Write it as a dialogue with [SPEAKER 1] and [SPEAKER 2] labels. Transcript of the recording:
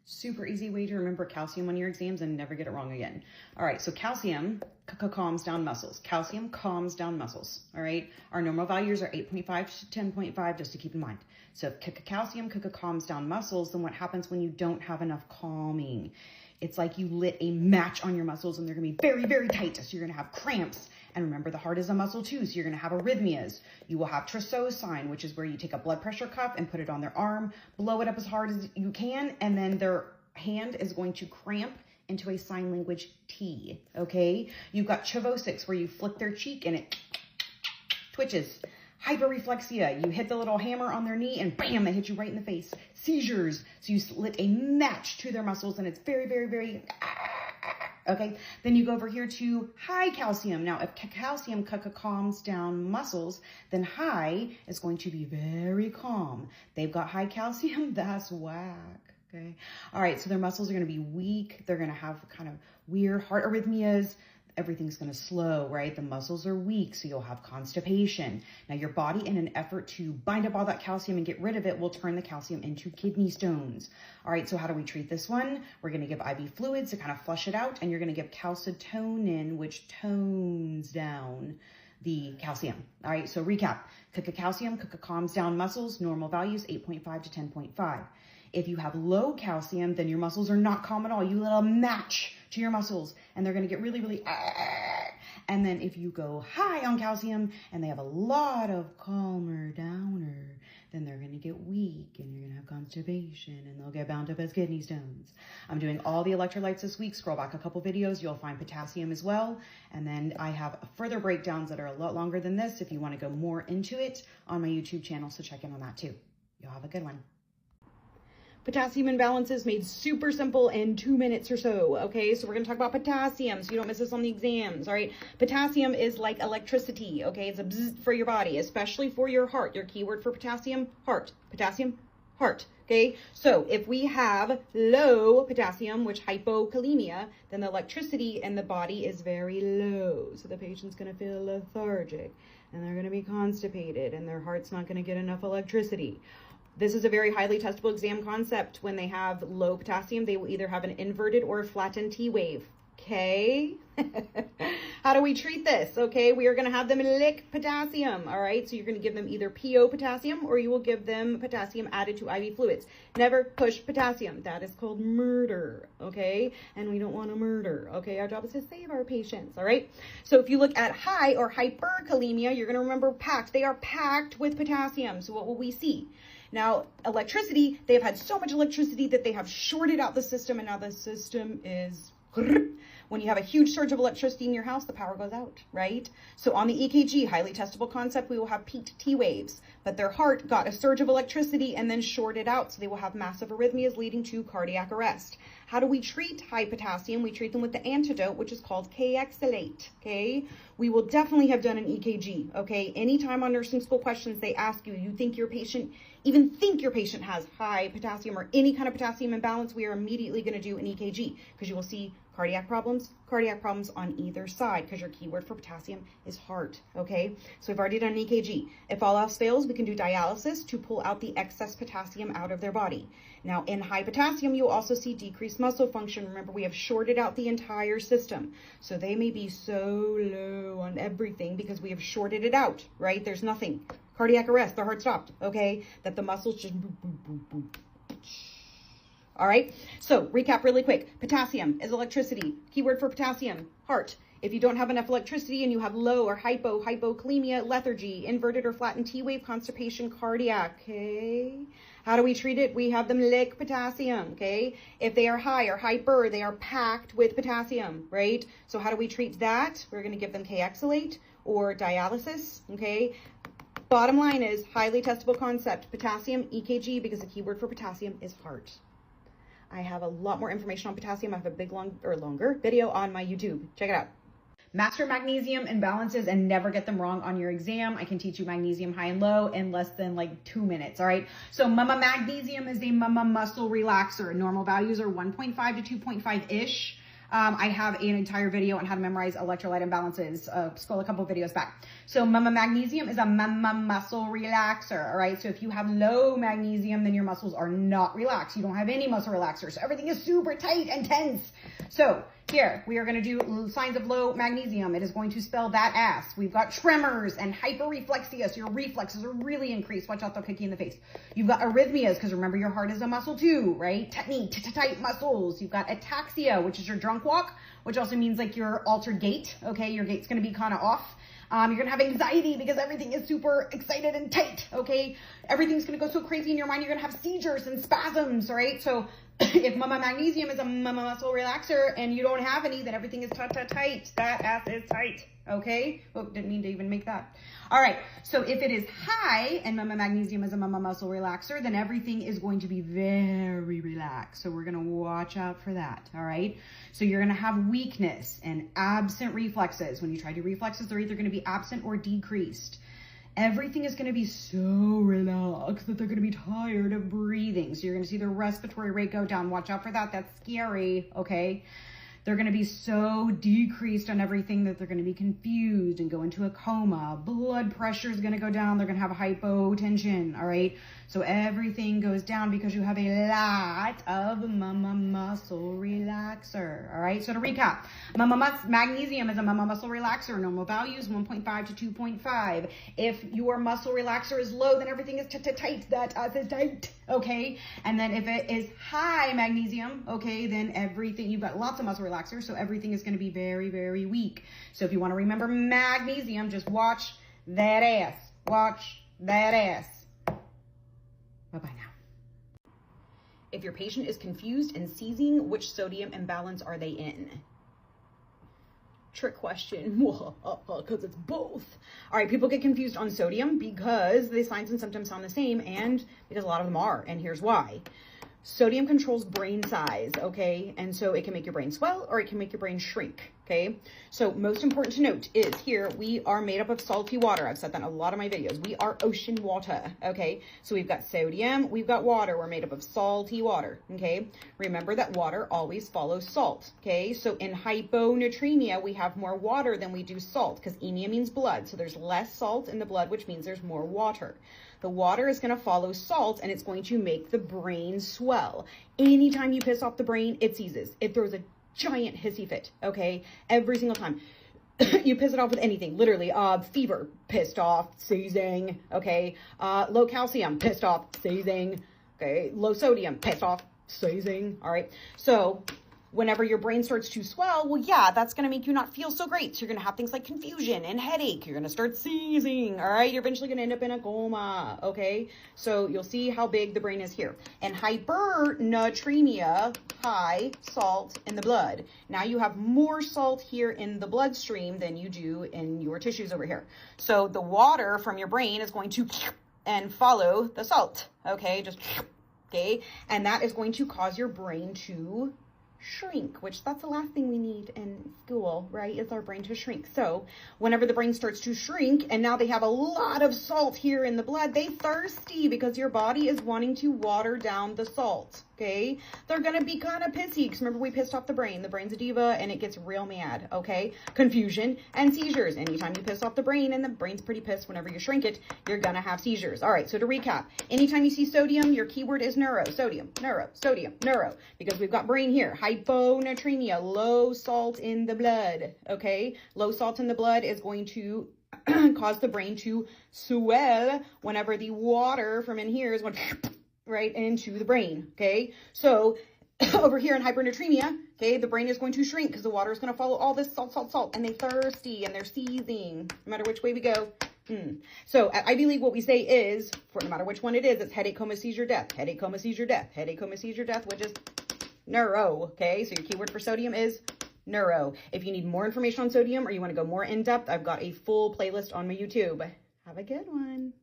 [SPEAKER 1] Super easy way to remember calcium on your exams and never get it wrong again. All right, so calcium calms down muscles. Calcium calms down muscles, all right? Our normal values are 8.5 to 10.5, just to keep in mind. So if calcium calms down muscles, then what happens when you don't have enough calming? It's like you lit a match on your muscles and they're gonna be very, very tight. So you're gonna have cramps. And remember, the heart is a muscle too, so you're gonna have arrhythmias. You will have trousseau sign, which is where you take a blood pressure cuff and put it on their arm, blow it up as hard as you can, and then their hand is going to cramp into a sign language T, okay? You've got chavosics, where you flick their cheek and it twitches. Hyperreflexia, you hit the little hammer on their knee and bam, they hit you right in the face. Seizures, so you lit a match to their muscles and it's very, very, very, okay? Then you go over here to high calcium. Now, if calcium calms down muscles, then high is going to be very calm. They've got high calcium, that's whack. Okay. All right. So their muscles are going to be weak. They're going to have kind of weird heart arrhythmias. Everything's going to slow, right? The muscles are weak, so you'll have constipation. Now, your body, in an effort to bind up all that calcium and get rid of it, will turn the calcium into kidney stones. All right. So how do we treat this one? We're going to give IV fluids to kind of flush it out, and you're going to give calcitonin, which tones down the calcium. All right. So recap: calcium calms down muscles. Normal values 8.5 to 10.5. If you have low calcium, then your muscles are not calm at all. You let a match to your muscles and they're going to get really, really, and then if you go high on calcium and they have a lot of calmer downer, then they're going to get weak and you're going to have constipation and they'll get bound up as kidney stones. I'm doing all the electrolytes this week. Scroll back a couple videos. You'll find potassium as well. And then I have further breakdowns that are a lot longer than this if you want to go more into it on my YouTube channel. So check in on that too. You'll have a good one. Potassium imbalances made super simple in 2 minutes or so, okay? So we're gonna talk about potassium so you don't miss this on the exams, all right? Potassium is like electricity, okay? It's a bzzz for your body, especially for your heart. Your keyword for potassium, heart. Potassium, heart, okay? So if we have low potassium, which hypokalemia, then the electricity in the body is very low. So the patient's gonna feel lethargic and they're gonna be constipated and their heart's not gonna get enough electricity. This is a very highly testable exam concept. When they have low potassium, they will either have an inverted or a flattened T wave, okay? How do we treat this, okay? We are gonna have them lick potassium, all right? So you're gonna give them either PO potassium or you will give them potassium added to IV fluids. Never push potassium. That is called murder, okay? And we don't wanna murder, okay? Our job is to save our patients, all right? So if you look at high or hyperkalemia, you're gonna remember packed. They are packed with potassium. So what will we see? Now, electricity, they have had so much electricity that they have shorted out the system, and now the system is, when you have a huge surge of electricity in your house, the power goes out, right? So on the EKG, highly testable concept, we will have peaked T waves, but their heart got a surge of electricity and then shorted out, so they will have massive arrhythmias leading to cardiac arrest. How do we treat high potassium? We treat them with the antidote, which is called K-Exolate, okay? We will definitely have done an EKG, okay? Anytime on nursing school questions, they ask you, you think your patient, even think your patient has high potassium or any kind of potassium imbalance, we are immediately gonna do an EKG because you will see cardiac problems on either side because your keyword for potassium is heart, okay? So we've already done an EKG. If all else fails, we can do dialysis to pull out the excess potassium out of their body. Now, in high potassium, you'll also see decreased muscle function. Remember, we have shorted out the entire system. So they may be so low on everything because we have shorted it out, right? There's nothing. Cardiac arrest, their heart stopped, okay? That the muscles just boop, boop, boop, boop. All right, so recap really quick. Potassium is electricity. Keyword for potassium, heart. If you don't have enough electricity and you have low or hypokalemia, lethargy, inverted or flattened T wave, constipation, cardiac, okay? How do we treat it? We have them lick potassium, okay? If they are high or hyper, they are packed with potassium, right? So how do we treat that? We're gonna give them K-Exolate or dialysis, okay? Bottom line is highly testable concept, potassium, EKG, because the keyword for potassium is heart. I have a lot more information on potassium. I have a big, longer video on my YouTube. Check it out. Master magnesium imbalances and never get them wrong on your exam. I can teach you magnesium high and low in less than like 2 minutes, all right? So magnesium is a muscle relaxer. Normal values are 1.5 to 2.5-ish. I have an entire video on how to memorize electrolyte imbalances. Scroll a couple videos back. So magnesium is a muscle relaxer, all right? So if you have low magnesium, then your muscles are not relaxed. You don't have any muscle relaxers. So everything is super tight and tense. So here, we are going to do signs of low magnesium. It is going to spell that ass. We've got tremors and hyperreflexia. So your reflexes are really increased. Watch out, they'll kick you in the face. You've got arrhythmias, because remember your heart is a muscle too, right? Tight muscles. You've got ataxia, which is your drunk walk, which also means like your altered gait. Okay, your gait's going to be kind of off. You're going to have anxiety because everything is super excited and tight, okay? Everything's going to go so crazy in your mind, you're going to have seizures and spasms, all right? So if magnesium is a muscle relaxer and you don't have any, then everything is tight. That ass is tight, okay? Oh, didn't mean to even make that. All right, so if it is high and magnesium is a muscle relaxer, then everything is going to be very relaxed. So we're going to watch out for that, all right? So you're going to have weakness and absent reflexes. When you try to do reflexes, they're either going to be absent or decreased. Everything is going to be so relaxed that they're going to be tired of breathing. So you're going to see the respiratory rate go down. Watch out for that. That's scary, okay? They're going to be so decreased on everything that they're going to be confused and go into a coma. Blood pressure is going to go down. They're going to have hypotension, all right? So everything goes down because you have a lot of muscle relaxer, all right? So to recap, magnesium is a muscle relaxer. Normal values 1.5 to 2.5. If your muscle relaxer is low, then everything is tight. That is tight, okay? And then if it is high magnesium, okay, then everything, you've got lots of muscle relaxers, so everything is going to be very, very weak. So if you want to remember magnesium, just watch that ass. Watch that ass. Bye-bye now. If your patient is confused and seizing, which sodium imbalance are they in? Trick question, because it's both. All right, people get confused on sodium because the signs and symptoms sound the same and because a lot of them are, and here's why. Sodium controls brain size, okay? And so it can make your brain swell or it can make your brain shrink, okay? So most important to note is here, we are made up of salty water. I've said that in a lot of my videos. We are ocean water, okay? So we've got sodium, we've got water. We're made up of salty water, okay? Remember that water always follows salt, okay? So in hyponatremia, we have more water than we do salt because anemia means blood. So there's less salt in the blood, which means there's more water. The water is going to follow salt and it's going to make the brain swell. Anytime you piss off the brain, it seizes. It throws a giant hissy fit, okay? Every single time. You piss it off with anything, literally. Fever, pissed off, seizing, okay? Low calcium, pissed off, seizing, okay? Low sodium, pissed off, seizing, all right? So whenever your brain starts to swell, well, yeah, that's going to make you not feel so great. So you're going to have things like confusion and headache. You're going to start seizing, all right? You're eventually going to end up in a coma, okay? So you'll see how big the brain is here. And hypernatremia, high salt in the blood. Now you have more salt here in the bloodstream than you do in your tissues over here. So the water from your brain is going to and follow the salt, okay? Just, okay? And that is going to cause your brain to shrink, which that's the last thing we need in school, right? Is our brain to shrink. So whenever the brain starts to shrink and now they have a lot of salt here in the blood, they thirsty because your body is wanting to water down the salt, okay? They're going to be kind of pissy because remember we pissed off the brain. The brain's a diva and it gets real mad, okay? Confusion and seizures. Anytime you piss off the brain and the brain's pretty pissed whenever you shrink it, you're going to have seizures. All right, so to recap, anytime you see sodium, your keyword is neuro, sodium, neuro, sodium, neuro, because we've got brain here. Hyponatremia, low salt in the blood, okay? Low salt in the blood is going to cause the brain to swell whenever the water from in here is going right into the brain, okay? So over here in hypernatremia, okay, the brain is going to shrink because the water is going to follow all this salt, and they're thirsty and they're seizing, no matter which way we go. So at Ivy League, what we say is, for no matter which one it is, it's headache, coma, seizure, death, headache, coma, seizure, death, headache, coma, seizure, death, which is neuro, okay? So your keyword for sodium is neuro. If you need more information on sodium or you want to go more in depth, I've got a full playlist on my YouTube. Have a good one.